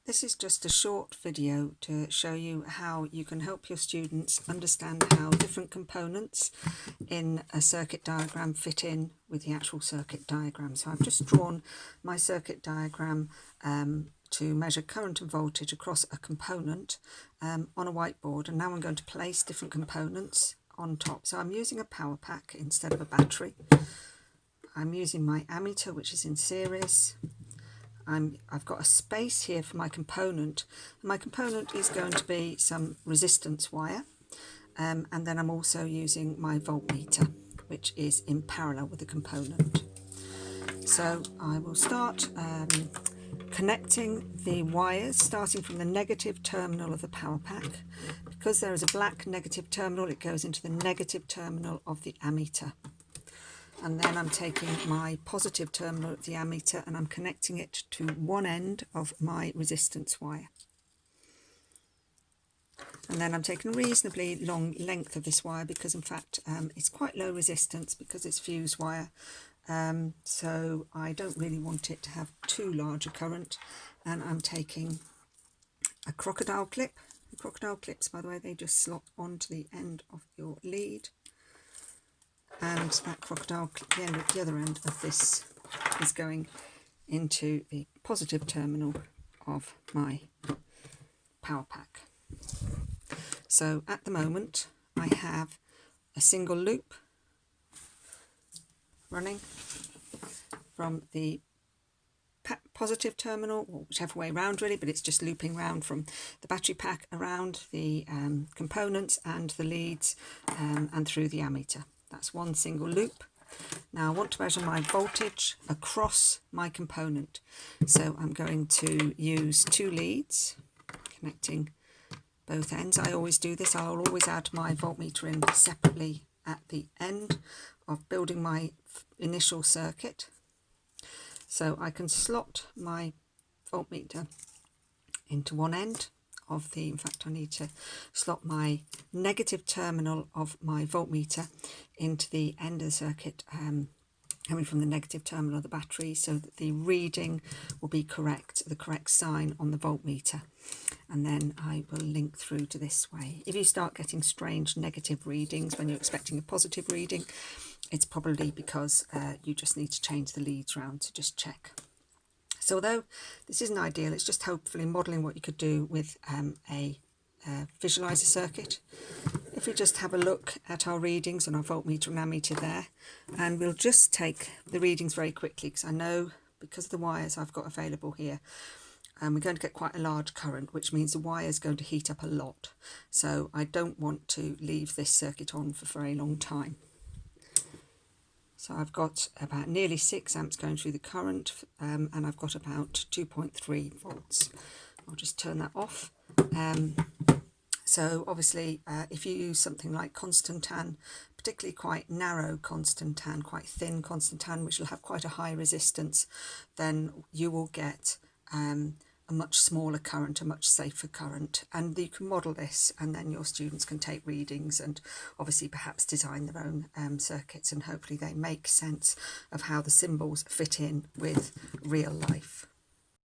This is just a short video to show you how you can help your students understand how different components in a circuit diagram fit in with the actual circuit diagram. So I've just drawn my circuit diagram to measure current and voltage across a component on a whiteboard, and now I'm going to place different components on top. So I'm using a power pack instead of a battery. I'm using my ammeter, which is in series. I've got a space here for my component. My component is going to be some resistance wire, and then I'm also using my voltmeter, which is in parallel with the component. So I will start connecting the wires, starting from the negative terminal of the power pack. Because there is a black negative terminal, it goes into the negative terminal of the ammeter. And then I'm taking my positive terminal of the ammeter and I'm connecting it to one end of my resistance wire. And then I'm taking a reasonably long length of this wire because in fact it's quite low resistance because it's fuse wire. So I don't really want it to have too large a current. And I'm taking a crocodile clip. The crocodile clips, by the way, they just slot onto the end of your lead. And that crocodile clip, the other end of this is going into the positive terminal of my power pack. So at the moment I have a single loop running from the positive terminal, or whichever way round really, but it's just looping round from the battery pack around the components and the leads and through the ammeter. That's one single loop. Now I want to measure my voltage across my component. So I'm going to use two leads, connecting both ends. I always do this. I'll always add my voltmeter in separately at the end of building my initial circuit. So I can slot my voltmeter into one end of the, in fact I need to slot my negative terminal of my voltmeter into the end of the circuit coming from the negative terminal of the battery, so that the reading will be correct, the correct sign on the voltmeter, and then I will link through to this way. If you start getting strange negative readings when you're expecting a positive reading, it's probably because you just need to change the leads round to just check. So although this isn't ideal, it's just hopefully modelling what you could do with a visualiser circuit. If we just have a look at our readings on our voltmeter and ammeter there, and we'll just take the readings very quickly because I know, because of the wires I've got available here, we're going to get quite a large current, which means the wire is going to heat up a lot. So I don't want to leave this circuit on for a very long time. So I've got about nearly 6 amps going through the current, and I've got about 2.3 volts. I'll just turn that off. So obviously if you use something like constantan, particularly quite narrow constantan, quite thin constantan, which will have quite a high resistance, then you will get a much smaller current, a much safer current, and you can model this, and then your students can take readings and obviously perhaps design their own circuits, and hopefully they make sense of how the symbols fit in with real life.